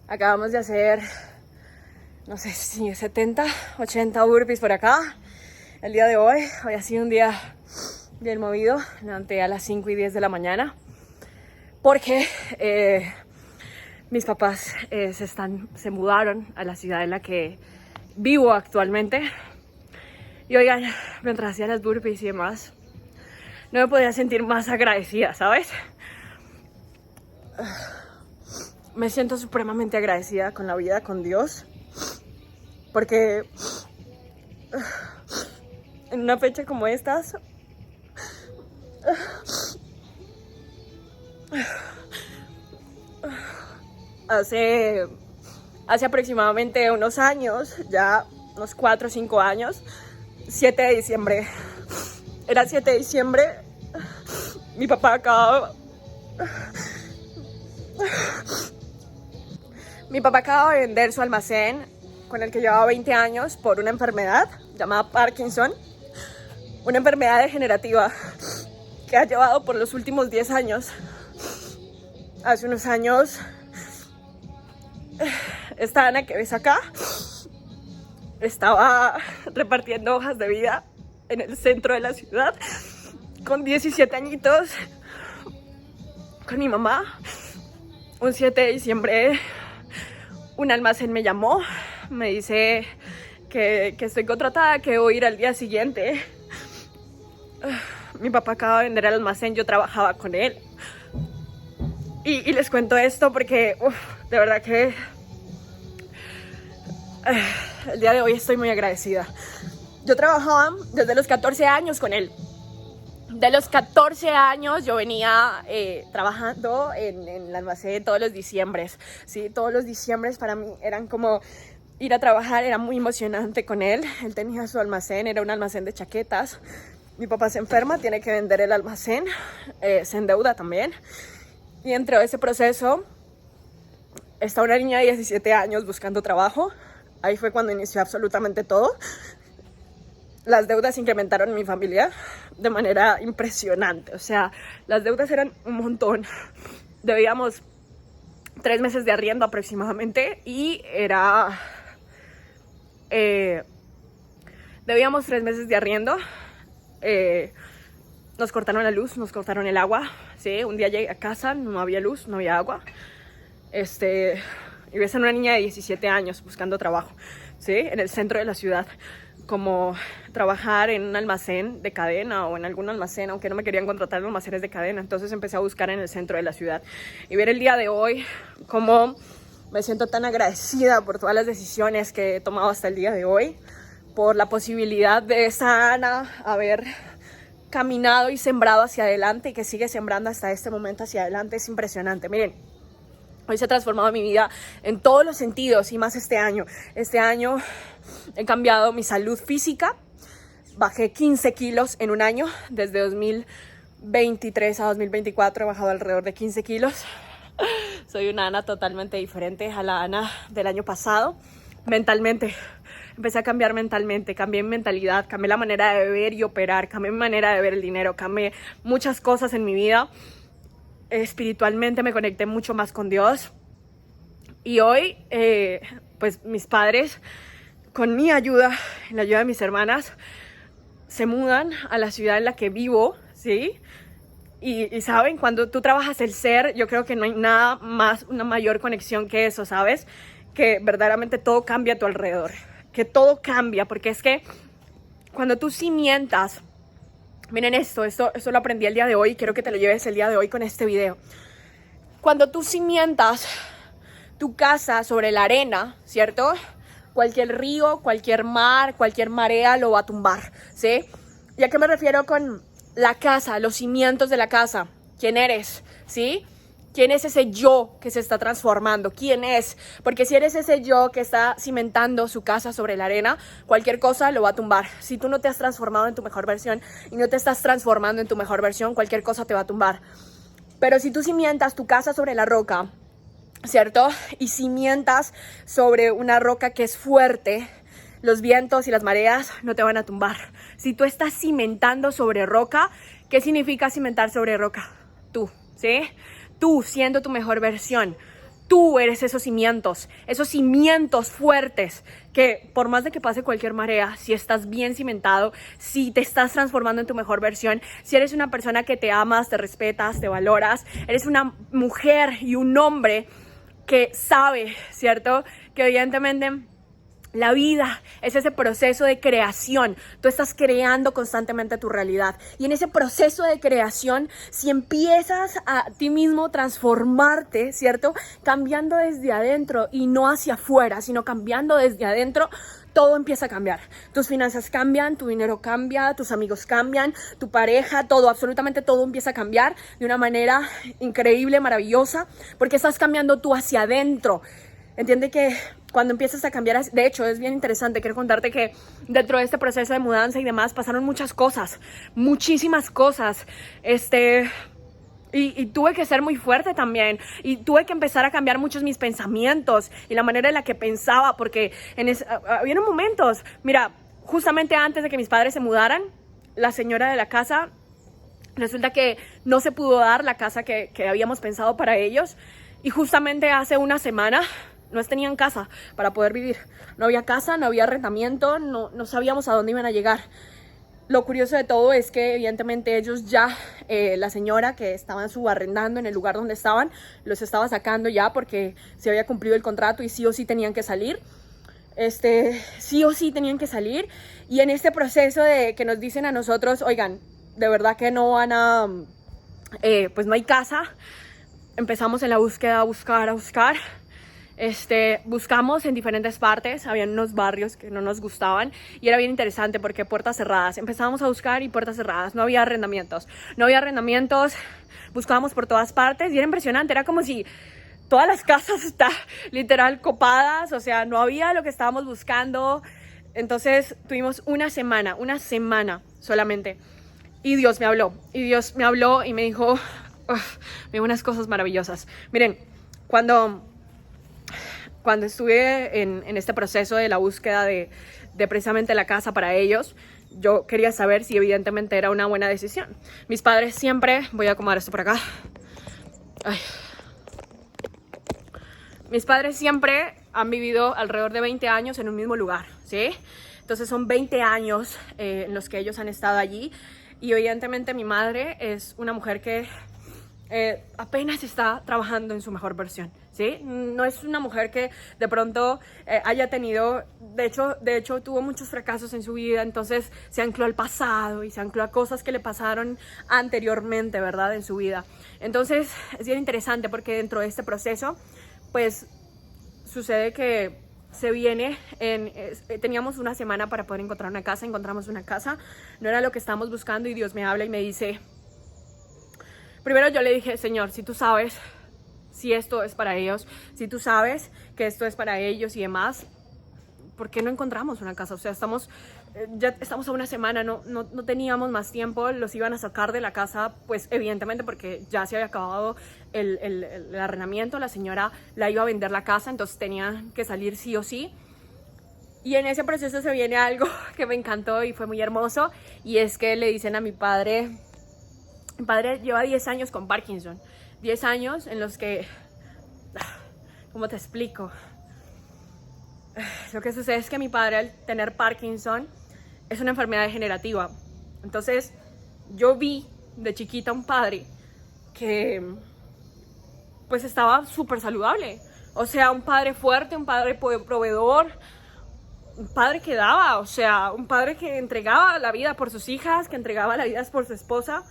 Acabamos de hacer, no sé si 70, 80 burpees por acá. El día de hoy ha sido un día bien movido. Levanté a las 5:10 de la mañana porque mis papás se mudaron a la ciudad en la que vivo actualmente. Y oigan, mientras hacía las burpees y demás, no me podía sentir más agradecida, ¿sabes? Me siento supremamente agradecida con la vida, con Dios, porque en una fecha como estas, hace aproximadamente unos años, ya unos 4 o 5 años, 7 de diciembre, era 7 de diciembre, mi papá acaba de vender su almacén con el que llevaba 20 años por una enfermedad llamada Parkinson, una enfermedad degenerativa que ha llevado por los últimos 10 años. Hace unos años, esta Ana que ves acá estaba repartiendo hojas de vida en el centro de la ciudad con 17 añitos con mi mamá. Un 7 de diciembre un almacén me llamó, me dice que estoy contratada, que voy a ir al día siguiente. Mi papá acaba de vender el almacén, yo trabajaba con él. Y les cuento esto porque de verdad que el día de hoy estoy muy agradecida. Yo trabajaba desde los 14 años con él. De los 14 años yo venía trabajando en el almacén todos los diciembres, ¿sí? Todos los diciembres para mí eran como ir a trabajar, era muy emocionante con él. Él tenía su almacén, era un almacén de chaquetas. Mi papá se enferma, tiene que vender el almacén, se endeuda también. Y entre ese proceso está una niña de 17 años buscando trabajo. Ahí fue cuando inició absolutamente todo. Las deudas se incrementaron en mi familia de manera impresionante. O sea, las deudas eran un montón. Debíamos 3 meses de arriendo aproximadamente y debíamos 3 meses de arriendo. Nos cortaron la luz, nos cortaron el agua, ¿sí? Un día llegué a casa, no había luz, no había agua. Y ves a una niña de 17 años buscando trabajo, ¿sí? En el centro de la ciudad. Como trabajar en un almacén de cadena o en algún almacén, aunque no me querían contratar en almacenes de cadena. Entonces empecé a buscar en el centro de la ciudad. Y ver el día de hoy cómo me siento tan agradecida por todas las decisiones que he tomado hasta el día de hoy, por la posibilidad de esa Ana haber caminado y sembrado hacia adelante y que sigue sembrando hasta este momento hacia adelante. Es impresionante. Miren, hoy se ha transformado mi vida en todos los sentidos y más este año. Este año he cambiado mi salud física. Bajé 15 kilos en un año. Desde 2023 a 2024 he bajado alrededor de 15 kilos. Soy una Ana totalmente diferente a la Ana del año pasado. Mentalmente, empecé a cambiar mentalmente. Cambié mi mentalidad, cambié la manera de ver y operar, cambié mi manera de ver el dinero, cambié muchas cosas en mi vida. Espiritualmente me conecté mucho más con Dios. Y hoy, pues mis padres, con mi ayuda, la ayuda de mis hermanas, se mudan a la ciudad en la que vivo, ¿sí? Y saben, cuando tú trabajas el ser, yo creo que no hay nada más, una mayor conexión que eso, ¿sabes? Que verdaderamente todo cambia a tu alrededor, que todo cambia, porque es que cuando tú cimientas, miren esto lo aprendí el día de hoy y quiero que te lo lleves el día de hoy con este video. Cuando tú cimientas tu casa sobre la arena, ¿cierto? Cualquier río, cualquier mar, cualquier marea lo va a tumbar, ¿sí? ¿Y a qué me refiero con la casa, los cimientos de la casa? ¿Quién eres? ¿Sí? ¿Quién es ese yo que se está transformando? ¿Quién es? Porque si eres ese yo que está cimentando su casa sobre la arena, cualquier cosa lo va a tumbar. Si tú no te has transformado en tu mejor versión y no te estás transformando en tu mejor versión, cualquier cosa te va a tumbar. Pero si tú cimientas tu casa sobre la roca, ¿cierto? Y cimientas sobre una roca que es fuerte, los vientos y las mareas no te van a tumbar. Si tú estás cimentando sobre roca, ¿qué significa cimentar sobre roca? Tú, ¿sí? Tú siendo tu mejor versión. Tú eres esos cimientos fuertes que por más de que pase cualquier marea, si estás bien cimentado, si te estás transformando en tu mejor versión, si eres una persona que te amas, te respetas, te valoras, eres una mujer y un hombre que sabe, ¿cierto? Que evidentemente la vida es ese proceso de creación. Tú estás creando constantemente tu realidad. Y en ese proceso de creación, si empiezas a ti mismo transformarte, ¿cierto? Cambiando desde adentro y no hacia afuera, sino cambiando desde adentro, todo empieza a cambiar. Tus finanzas cambian, tu dinero cambia, tus amigos cambian, tu pareja, todo, absolutamente todo empieza a cambiar de una manera increíble, maravillosa, porque estás cambiando tú hacia adentro. Entiende que cuando empiezas a cambiar, de hecho es bien interesante, quiero contarte que dentro de este proceso de mudanza y demás pasaron muchas cosas, muchísimas cosas, y tuve que ser muy fuerte también, y tuve que empezar a cambiar muchos mis pensamientos y la manera en la que pensaba, porque había momentos, mira, justamente antes de que mis padres se mudaran, la señora de la casa, resulta que no se pudo dar la casa que habíamos pensado para ellos, y justamente hace una semana no tenían casa para poder vivir. No había casa, no había arrendamiento, no sabíamos a dónde iban a llegar. Lo curioso de todo es que evidentemente ellos ya, la señora que estaban subarrendando en el lugar donde estaban, los estaba sacando ya porque se había cumplido el contrato y sí o sí tenían que salir. Sí o sí tenían que salir. Y en este proceso de que nos dicen a nosotros, oigan, de verdad que no van a, pues no hay casa. Empezamos en la búsqueda a buscar. Buscamos en diferentes partes, había unos barrios que no nos gustaban y era bien interesante porque puertas cerradas, empezábamos a buscar y puertas cerradas, no había arrendamientos, buscábamos por todas partes y era impresionante, era como si todas las casas están literal copadas, o sea, no había lo que estábamos buscando. Entonces tuvimos una semana solamente y Dios me habló y me dijo, me dijo unas cosas maravillosas. Miren, cuando estuve en este proceso de la búsqueda de precisamente la casa para ellos, yo quería saber si evidentemente era una buena decisión. Mis padres siempre, voy a acomodar esto por acá. Ay. Mis padres siempre han vivido alrededor de 20 años en un mismo lugar, ¿sí? Entonces son 20 años en los que ellos han estado allí y evidentemente mi madre es una mujer que apenas está trabajando en su mejor versión, ¿sí? No es una mujer que de pronto haya tenido, de hecho tuvo muchos fracasos en su vida, entonces se ancló al pasado y se ancló a cosas que le pasaron anteriormente, ¿verdad? En su vida. Entonces es bien interesante porque dentro de este proceso, pues sucede que se viene, teníamos una semana para poder encontrar una casa, encontramos una casa, no era lo que estábamos buscando y Dios me habla y me dice, primero yo le dije, Señor, si tú sabes si esto es para ellos, si tú sabes que esto es para ellos y demás, ¿por qué no encontramos una casa? O sea, ya estamos a una semana, no teníamos más tiempo, los iban a sacar de la casa, pues evidentemente porque ya se había acabado el arrendamiento, la señora la iba a vender la casa, entonces tenían que salir sí o sí. Y en ese proceso se viene algo que me encantó y fue muy hermoso, y es que le dicen a mi padre lleva 10 años con Parkinson, 10 años en los que, ¿cómo te explico? Lo que sucede es que mi padre, al tener Parkinson, es una enfermedad degenerativa. Entonces, yo vi de chiquita un padre que, pues, estaba súper saludable. O sea, un padre fuerte, un padre proveedor, un padre que daba, o sea, un padre que entregaba la vida por sus hijas, que entregaba la vida por su esposa.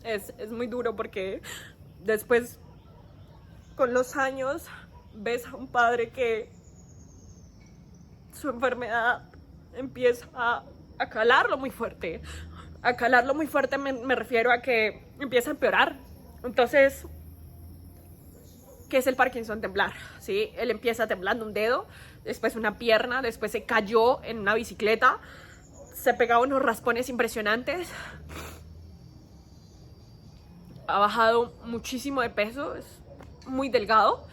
Es muy duro porque después, con los años, ves a un padre que su enfermedad empieza a calarlo muy fuerte. A calarlo muy fuerte me refiero a que empieza a empeorar. Entonces, ¿qué es el Parkinson? Temblar, ¿sí? Él empieza temblando un dedo, después una pierna, después se cayó en una bicicleta, se pegaba unos raspones impresionantes. Ha bajado muchísimo de peso, es muy delgado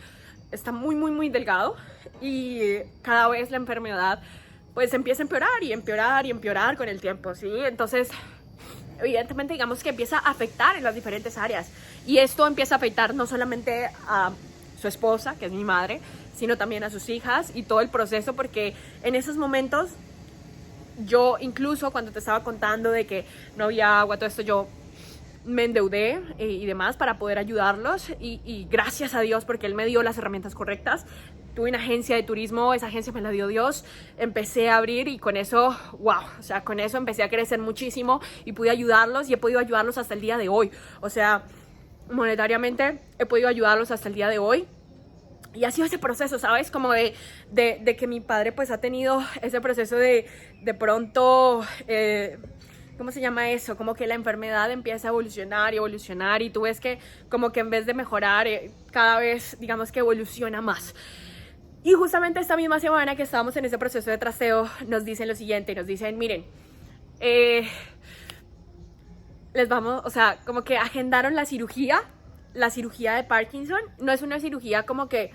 está muy, muy, muy delgado y cada vez la enfermedad pues empieza a empeorar y empeorar y empeorar con el tiempo, ¿sí? Entonces, evidentemente, digamos que empieza a afectar en las diferentes áreas. Y esto empieza a afectar no solamente a su esposa, que es mi madre, sino también a sus hijas y todo el proceso, porque en esos momentos yo, incluso cuando te estaba contando de que no había agua, todo esto, yo me endeudé y demás para poder ayudarlos y gracias a Dios, porque Él me dio las herramientas correctas. Tuve una agencia de turismo, esa agencia me la dio Dios, empecé a abrir y con eso, wow, o sea, con eso empecé a crecer muchísimo y pude ayudarlos y he podido ayudarlos hasta el día de hoy. O sea, monetariamente he podido ayudarlos hasta el día de hoy. Y ha sido ese proceso, ¿sabes? Como de que mi padre pues ha tenido ese proceso de pronto, ¿cómo se llama eso? Como que la enfermedad empieza a evolucionar y evolucionar y tú ves que como que en vez de mejorar, cada vez digamos que evoluciona más. Y justamente esta misma semana que estábamos en ese proceso de trasteo, nos dicen lo siguiente, nos dicen, miren, les vamos, o sea, como que agendaron la cirugía de Parkinson. No es una cirugía como que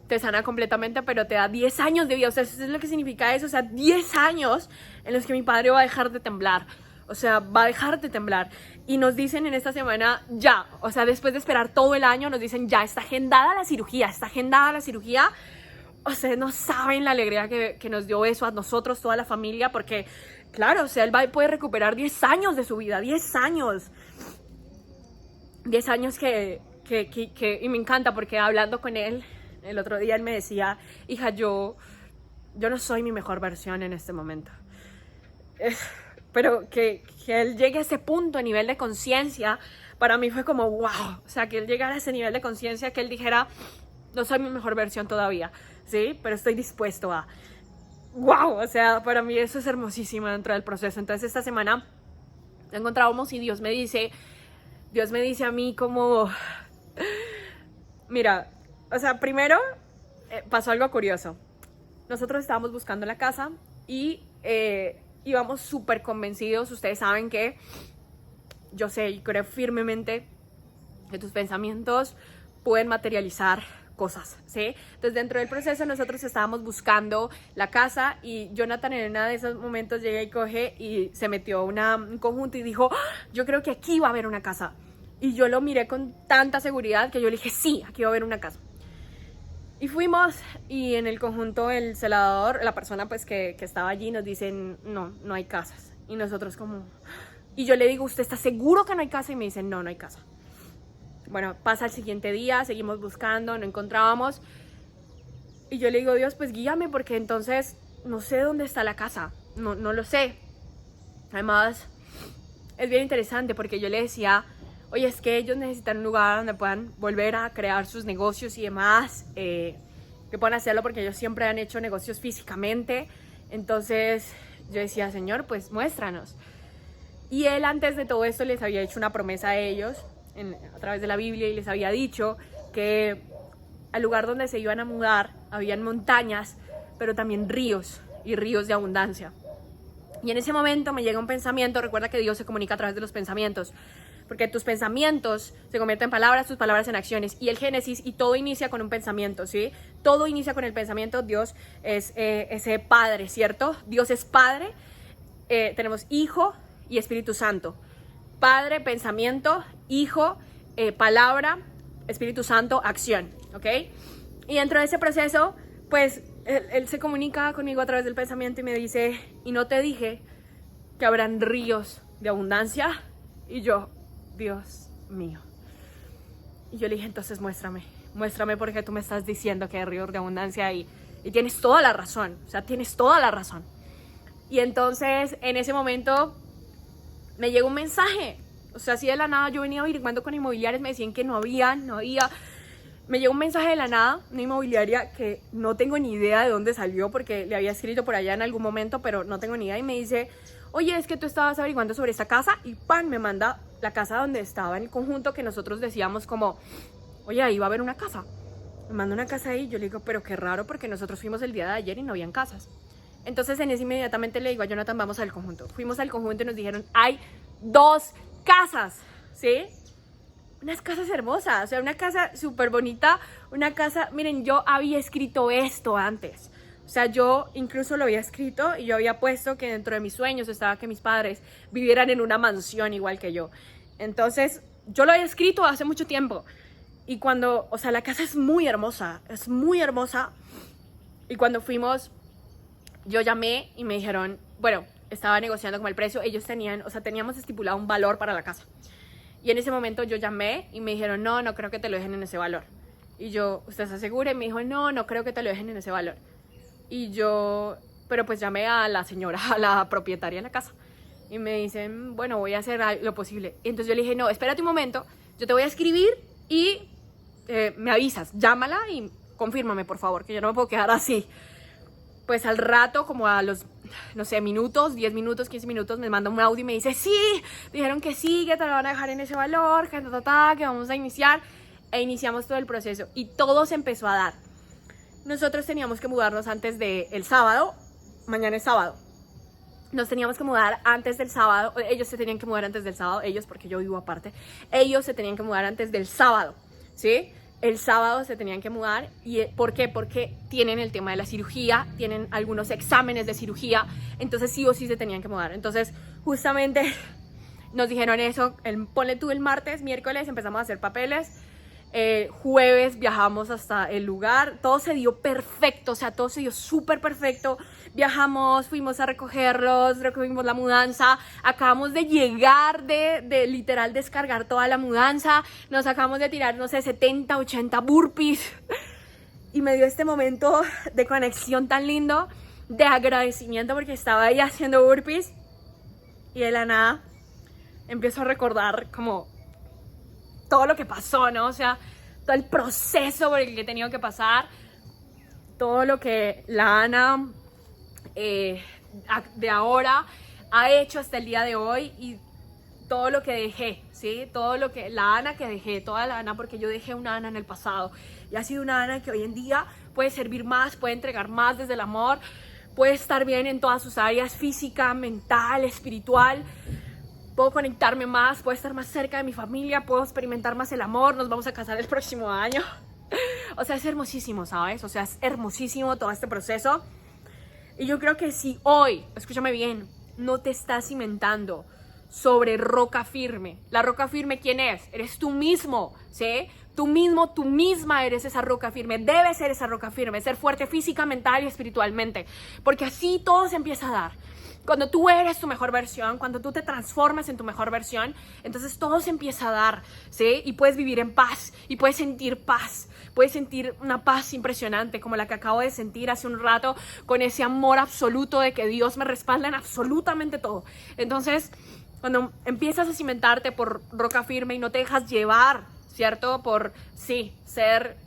te sana completamente, pero te da 10 años de vida. O sea, eso es lo que significa eso. O sea, 10 años en los que mi padre va a dejar de temblar. O sea, va a dejar de temblar. Y nos dicen en esta semana, ya. O sea, después de esperar todo el año, nos dicen, ya, está agendada la cirugía. Está agendada la cirugía. O sea, no saben la alegría que nos dio eso a nosotros, toda la familia, porque, claro, o sea, él puede recuperar 10 años de su vida. 10 años. 10 años y me encanta porque hablando con él el otro día él me decía, hija, yo no soy mi mejor versión en este momento, pero que él llegue a ese punto a nivel de conciencia, para mí fue como wow, o sea, que él llegara a ese nivel de conciencia, que él dijera, no soy mi mejor versión todavía, sí, pero estoy dispuesto a, wow, o sea, para mí eso es hermosísimo dentro del proceso. Entonces esta semana nos encontrábamos y Dios me dice a mí como, mira, o sea, primero pasó algo curioso. Nosotros estábamos buscando la casa y íbamos súper convencidos. Ustedes saben que yo sé y creo firmemente que tus pensamientos pueden materializar cosas, ¿sí? Entonces dentro del proceso nosotros estábamos buscando la casa y Jonathan en uno de esos momentos llega y coge y se metió un conjunto y dijo, ¡ah! Yo creo que aquí va a haber una casa. Y yo lo miré con tanta seguridad que yo le dije, sí, aquí va a haber una casa. Y fuimos y en el conjunto el celador, la persona pues que estaba allí nos dicen, no hay casas. Y nosotros como, y yo le digo, ¿usted está seguro que no hay casa? Y me dicen, no hay casa. Bueno, pasa el siguiente día, seguimos buscando, no encontrábamos. Y yo le digo, Dios, pues guíame porque entonces no sé dónde está la casa, no lo sé. Además, es bien interesante porque yo le decía, oye, es que ellos necesitan un lugar donde puedan volver a crear sus negocios y demás, que puedan hacerlo porque ellos siempre han hecho negocios físicamente. Entonces yo decía, Señor, pues muéstranos. Y él antes de todo esto les había hecho una promesa a ellos a través de la Biblia y les había dicho que al lugar donde se iban a mudar habían montañas, pero también ríos y ríos de abundancia. Y en ese momento me llega un pensamiento. Recuerda que Dios se comunica a través de los pensamientos, porque tus pensamientos se convierten en palabras, tus palabras en acciones. Y el Génesis, y todo inicia con un pensamiento, ¿sí? Todo inicia con el pensamiento. Dios es ese Padre, ¿cierto? Dios es Padre. Tenemos Hijo y Espíritu Santo. Padre, pensamiento, Hijo, palabra, Espíritu Santo, acción, ¿ok? Y dentro de ese proceso, pues, él se comunica conmigo a través del pensamiento y me dice, ¿y no te dije que habrán ríos de abundancia? Y yo, Dios mío. Y yo le dije, entonces muéstrame porque tú me estás diciendo que hay ríos de abundancia y tienes toda la razón, o sea, tienes toda la razón. Y entonces, en ese momento, me llegó un mensaje, o sea, así de la nada. Yo venía averiguando con inmobiliarias, me decían que no había. Me llegó un mensaje de la nada, una inmobiliaria que no tengo ni idea de dónde salió porque le había escrito por allá en algún momento, pero no tengo ni idea. Y me dice, oye, es que tú estabas averiguando sobre esta casa, y ¡pam! Me manda la casa donde estaba en el conjunto que nosotros decíamos como, oye, ahí va a haber una casa. Me manda una casa ahí. Yo le digo, pero qué raro porque nosotros fuimos el día de ayer y no habían casas. Entonces en ese inmediatamente le digo a Jonathan, vamos al conjunto. Fuimos al conjunto y nos dijeron, hay 2 casas, ¿sí? unas casas hermosas, o sea, una casa súper bonita, una casa, miren, yo había escrito esto antes, o sea, yo incluso lo había escrito y yo había puesto que dentro de mis sueños estaba que mis padres vivieran en una mansión igual que yo. Entonces, yo lo había escrito hace mucho tiempo y cuando, o sea, la casa es muy hermosa y cuando fuimos, yo llamé y me dijeron, bueno, estaba negociando con el precio, ellos tenían, o sea, teníamos estipulado un valor para la casa. Y en ese momento yo llamé y me dijeron, no, no creo que te lo dejen en ese valor. Y yo, ¿usted se asegura? Y me dijo, no, no creo que te lo dejen en ese valor. Y yo, pero pues llamé a la señora, a la propietaria de la casa. Y me dicen, bueno, voy a hacer lo posible. Y entonces yo le dije, no, espérate un momento, yo te voy a escribir y me avisas, llámala y confírmame, por favor, que yo no me puedo quedar así. Pues al rato, como a los, no sé, minutos, 10 minutos, 15 minutos, me manda un audio y me dice, sí, dijeron que sí, que te lo van a dejar en ese valor, que que vamos a iniciar. E iniciamos todo el proceso y todo se empezó a dar. Nosotros teníamos que mudarnos antes del sábado, mañana es sábado. Nos teníamos que mudar antes del sábado, ellos se tenían que mudar antes del sábado, ellos porque yo vivo aparte, ellos se tenían que mudar antes del sábado, ¿sí? El sábado se tenían que mudar. ¿Y por qué? Porque tienen el tema de la cirugía, tienen algunos exámenes de cirugía, entonces sí o sí se tenían que mudar. Entonces justamente nos dijeron eso, ponle tú el martes, miércoles empezamos a hacer papeles, jueves viajamos hasta el lugar, todo se dio perfecto, o sea, todo se dio súper perfecto. Viajamos, fuimos a recogerlos, recogimos la mudanza, acabamos de llegar de literal descargar toda la mudanza, nos acabamos de tirar, no sé, 70, 80 burpees y me dio este momento de conexión tan lindo, de agradecimiento porque estaba ahí haciendo burpees y de la nada empiezo a recordar como todo lo que pasó, ¿no? O sea, todo el proceso por el que he tenido que pasar, todo lo que la Ana de ahora ha hecho hasta el día de hoy y todo lo que dejé, ¿sí? Todo lo que, la Ana que dejé, toda la Ana, porque yo dejé una Ana en el pasado y ha sido una Ana que hoy en día puede servir más, puede entregar más desde el amor, puede estar bien en todas sus áreas, física, mental, espiritual. Puedo conectarme más, puedo estar más cerca de mi familia, puedo experimentar más el amor, nos vamos a casar el próximo año. O sea, es hermosísimo, ¿sabes? O sea, es hermosísimo todo este proceso. Y yo creo que si hoy, escúchame bien, no te estás cimentando sobre roca firme. La roca firme, ¿quién es? Eres tú mismo, ¿sí? Tú mismo, tú misma eres esa roca firme. Debes ser esa roca firme, ser fuerte física, mental y espiritualmente. Porque así todo se empieza a dar. Cuando tú eres tu mejor versión, cuando tú te transformas en tu mejor versión, entonces todo se empieza a dar, ¿sí? Y puedes vivir en paz, y puedes sentir paz, puedes sentir una paz impresionante como la que acabo de sentir hace un rato, con ese amor absoluto de que Dios me respalda en absolutamente todo. Entonces, cuando empiezas a cimentarte por roca firme y no te dejas llevar, ¿cierto? Por, sí, ser,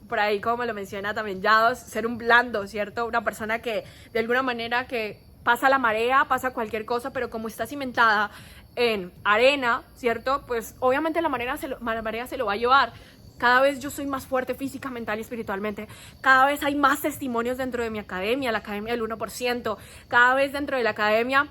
por ahí como lo menciona también Yados, ser un blando, ¿cierto? Una persona que de alguna manera que pasa la marea, pasa cualquier cosa, pero como está cimentada en arena, ¿cierto? Pues obviamente la marea se lo va a llevar. Cada vez yo soy más fuerte física, mental y espiritualmente. Cada vez hay más testimonios dentro de mi academia, la academia del 1%. Cada vez dentro de la academia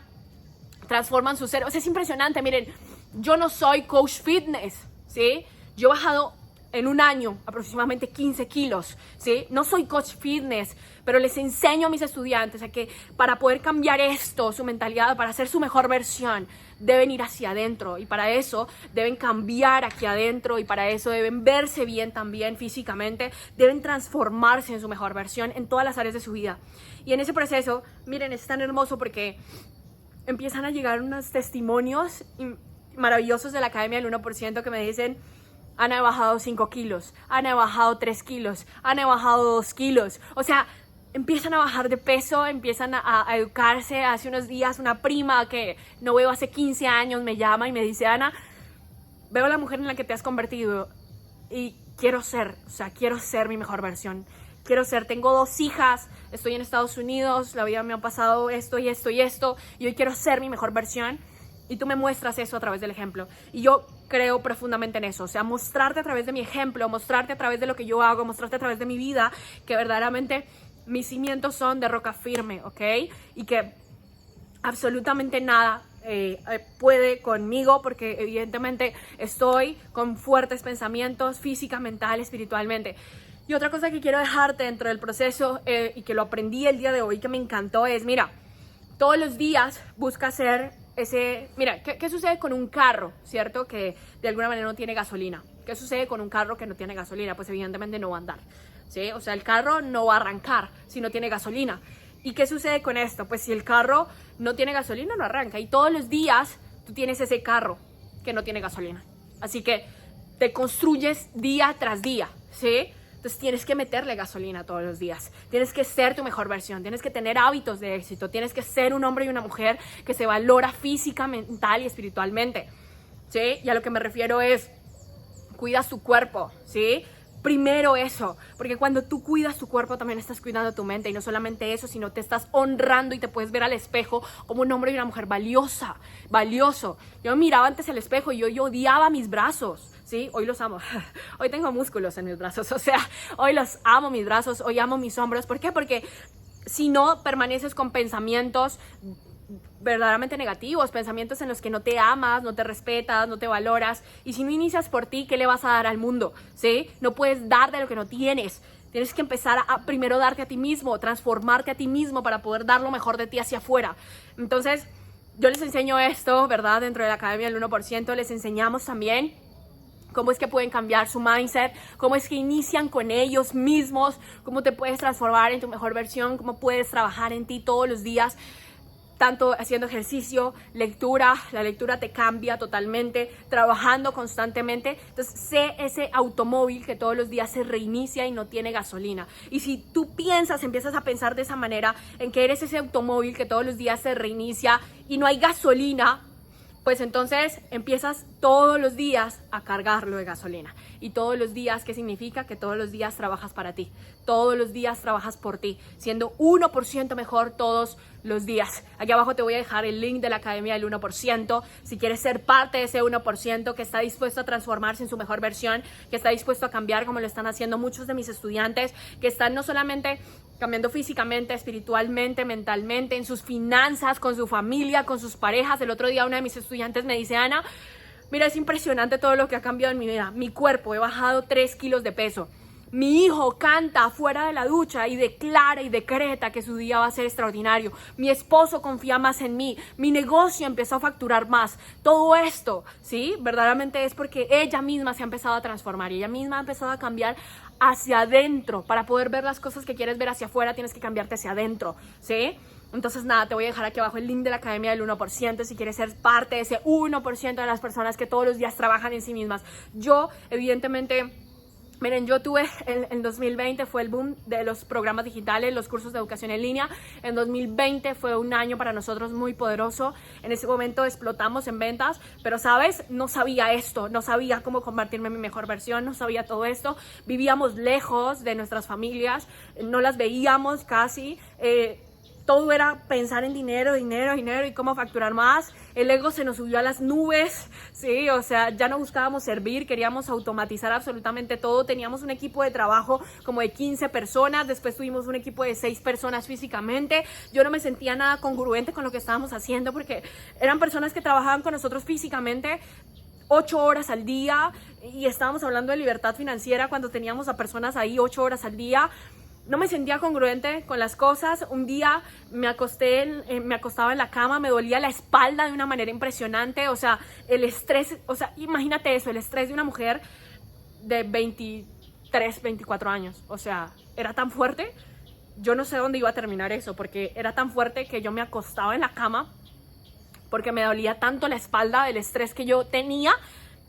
transforman su ser. O sea, es impresionante. Miren, yo no soy coach fitness, ¿sí? Yo he bajado en un año aproximadamente 15 kilos, ¿sí? No soy coach fitness, pero les enseño a mis estudiantes a que para poder cambiar esto, su mentalidad, para ser su mejor versión, deben ir hacia adentro y para eso deben cambiar aquí adentro y para eso deben verse bien también físicamente, deben transformarse en su mejor versión en todas las áreas de su vida. Y en ese proceso, miren, es tan hermoso porque empiezan a llegar unos testimonios maravillosos de la Academia del 1% que me dicen: Ana, he bajado 5 kilos, Ana, he bajado 3 kilos, Ana, he bajado 2 kilos. O sea, empiezan a bajar de peso, empiezan a educarse. Hace unos días una prima que no veo hace 15 años me llama y me dice: Ana, veo la mujer en la que te has convertido y quiero ser mi mejor versión. Quiero ser, tengo 2 hijas, estoy en Estados Unidos, la vida me ha pasado esto y esto y esto, y hoy quiero ser mi mejor versión. Y tú me muestras eso a través del ejemplo. Y yo creo profundamente en eso. O sea, mostrarte a través de mi ejemplo, mostrarte a través de lo que yo hago, mostrarte a través de mi vida, que verdaderamente mis cimientos son de roca firme, ¿ok? Y que absolutamente nada puede conmigo, porque evidentemente estoy con fuertes pensamientos física, mental, espiritualmente. Y otra cosa que quiero dejarte dentro del proceso y que lo aprendí el día de hoy, que me encantó, es, mira, todos los días busca hacer ese... Mira, ¿qué sucede con un carro, cierto? Que de alguna manera no tiene gasolina. ¿Qué sucede con un carro que no tiene gasolina? Pues evidentemente no va a andar, ¿sí? O sea, el carro no va a arrancar si no tiene gasolina. ¿Y qué sucede con esto? Pues si el carro no tiene gasolina, no arranca. Y todos los días tú tienes ese carro que no tiene gasolina. Así que te construyes día tras día, ¿sí? Entonces tienes que meterle gasolina todos los días. Tienes que ser tu mejor versión. Tienes que tener hábitos de éxito. Tienes que ser un hombre y una mujer que se valora física, mental y espiritualmente, ¿sí? Y a lo que me refiero es, cuidas tu cuerpo, ¿sí? Primero eso, porque cuando tú cuidas tu cuerpo también estás cuidando tu mente, y no solamente eso, sino te estás honrando y te puedes ver al espejo como un hombre y una mujer valioso. Yo me miraba antes al espejo y yo odiaba mis brazos, ¿sí? Hoy los amo. Hoy tengo músculos en mis brazos, o sea, hoy los amo mis brazos, hoy amo mis hombros. ¿Por qué? Porque si no permaneces con pensamientos verdaderamente negativos, pensamientos en los que no te amas, no te respetas, no te valoras, y si no inicias por ti, ¿qué le vas a dar al mundo? ¿Sí? No puedes dar de lo que no tienes. Tienes que empezar a primero darte a ti mismo, transformarte a ti mismo para poder dar lo mejor de ti hacia afuera. Entonces, yo les enseño esto, ¿verdad? Dentro de la Academia del 1%, les enseñamos también cómo es que pueden cambiar su mindset, cómo es que inician con ellos mismos, cómo te puedes transformar en tu mejor versión, cómo puedes trabajar en ti todos los días, tanto haciendo ejercicio, lectura. La lectura te cambia totalmente, trabajando constantemente. Entonces, sé ese automóvil que todos los días se reinicia y no tiene gasolina. Y si tú empiezas a pensar de esa manera, en que eres ese automóvil que todos los días se reinicia y no hay gasolina, pues entonces empiezas todos los días a cargarlo de gasolina. Y todos los días, ¿qué significa? Que todos los días trabajas para ti. Todos los días trabajas por ti, siendo 1% mejor todos los días. Aquí abajo te voy a dejar el link de la Academia del 1%. Si quieres ser parte de ese 1% que está dispuesto a transformarse en su mejor versión, que está dispuesto a cambiar como lo están haciendo muchos de mis estudiantes, que están no solamente cambiando físicamente, espiritualmente, mentalmente, en sus finanzas, con su familia, con sus parejas. El otro día una de mis estudiantes me dice, Ana, mira, es impresionante todo lo que ha cambiado en mi vida. Mi cuerpo, he bajado 3 kilos de peso. Mi hijo canta afuera de la ducha y declara y decreta que su día va a ser extraordinario. Mi esposo confía más en mí. Mi negocio empezó a facturar más. Todo esto, ¿sí? Verdaderamente es porque ella misma se ha empezado a transformar y ella misma ha empezado a cambiar hacia adentro. Para poder ver las cosas que quieres ver hacia afuera, tienes que cambiarte hacia adentro, ¿sí? Entonces nada, te voy a dejar aquí abajo el link de la Academia del 1% si quieres ser parte de ese 1% de las personas que todos los días trabajan en sí mismas. Yo, evidentemente, miren, yo tuve en 2020 fue el boom de los programas digitales, los cursos de educación en línea. En 2020 fue un año para nosotros muy poderoso. En ese momento explotamos en ventas, pero ¿sabes? No sabía esto, no sabía cómo convertirme en mi mejor versión, no sabía todo esto. Vivíamos lejos de nuestras familias, no las veíamos casi. Todo era pensar en dinero y cómo facturar más. El ego se nos subió a las nubes, ¿sí? O sea, ya no buscábamos servir, queríamos automatizar absolutamente todo. Teníamos un equipo de trabajo como de 15 personas, después tuvimos un equipo de 6 personas físicamente. Yo no me sentía nada congruente con lo que estábamos haciendo porque eran personas que trabajaban con nosotros físicamente 8 horas al día y estábamos hablando de libertad financiera cuando teníamos a personas ahí 8 horas al día. No me sentía congruente con las cosas. Un día me acostaba en la cama, me dolía la espalda de una manera impresionante. O sea, el estrés, o sea, imagínate eso, el estrés de una mujer de 23, 24 años. O sea, era tan fuerte. Yo no sé dónde iba a terminar eso, porque era tan fuerte que yo me acostaba en la cama porque me dolía tanto la espalda del estrés que yo tenía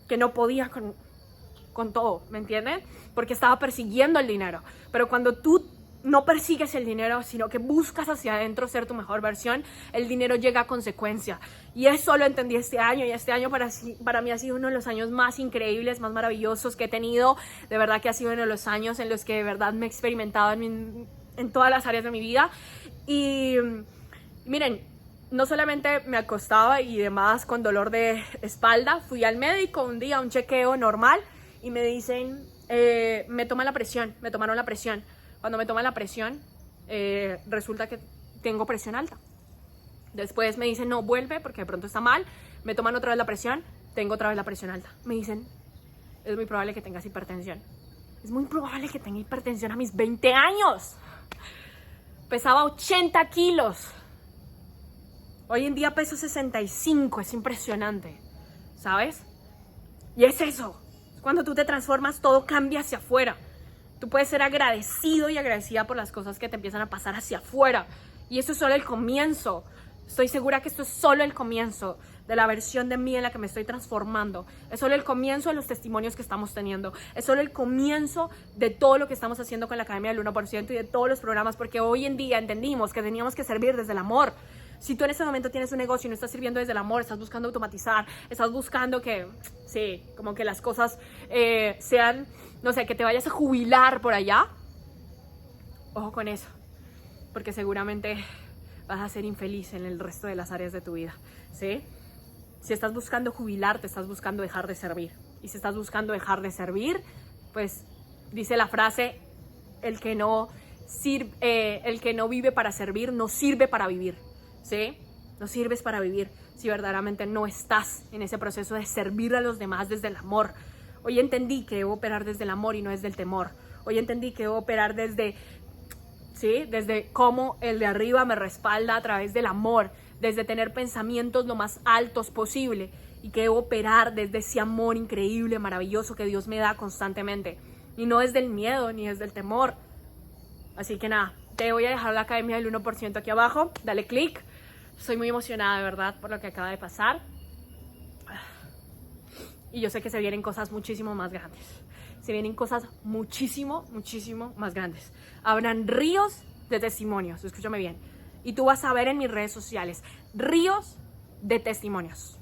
que no podía con todo, ¿me entienden? Porque estaba persiguiendo el dinero. Pero cuando tú no persigues el dinero, sino que buscas hacia adentro ser tu mejor versión, el dinero llega a consecuencia. Y eso lo entendí este año, y este año para mí ha sido uno de los años más increíbles, más maravillosos que he tenido. De verdad que ha sido uno de los años en los que de verdad me he experimentado en todas las áreas de mi vida. Y miren, no solamente me acostaba y demás con dolor de espalda, fui al médico un día, un chequeo normal, y me dicen, me tomaron la presión. Cuando me toman la presión, resulta que tengo presión alta. Después me dicen, no, vuelve porque de pronto está mal. Me toman otra vez la presión, tengo otra vez la presión alta. Me dicen, es muy probable que tengas hipertensión. Es muy probable que tenga hipertensión a mis 20 años. Pesaba 80 kilos. Hoy en día peso 65, es impresionante, ¿sabes? Y es eso, cuando tú te transformas todo cambia hacia afuera. Tú puedes ser agradecido y agradecida por las cosas que te empiezan a pasar hacia afuera. Y eso es solo el comienzo. Estoy segura que esto es solo el comienzo de la versión de mí en la que me estoy transformando. Es solo el comienzo de los testimonios que estamos teniendo. Es solo el comienzo de todo lo que estamos haciendo con la Academia del 1% y de todos los programas, porque hoy en día entendimos que teníamos que servir desde el amor. Si tú en este momento tienes un negocio y no estás sirviendo desde el amor, estás buscando automatizar, estás buscando que, sí, como que las cosas sean, no sé, que te vayas a jubilar por allá, ojo con eso, porque seguramente vas a ser infeliz en el resto de las áreas de tu vida, ¿sí? Si estás buscando jubilarte, estás buscando dejar de servir. Y si estás buscando dejar de servir, pues dice la frase, el que no vive para servir, no sirve para vivir, ¿sí? No sirves para vivir si verdaderamente no estás en ese proceso de servir a los demás desde el amor. Hoy entendí que debo operar desde el amor y no desde el temor. Hoy entendí que debo operar desde... ¿sí? Desde cómo el de arriba me respalda a través del amor, desde tener pensamientos lo más altos posible y que debo operar desde ese amor increíble, maravilloso que Dios me da constantemente y no desde el miedo ni desde el temor. Así que nada, te voy a dejar la Academia del 1% aquí abajo, dale click. Estoy muy emocionada de verdad por lo que acaba de pasar y yo sé que se vienen cosas muchísimo más grandes. Se vienen cosas muchísimo más grandes. Habrán ríos de testimonios, escúchame bien. Y tú vas a ver en mis redes sociales ríos de testimonios.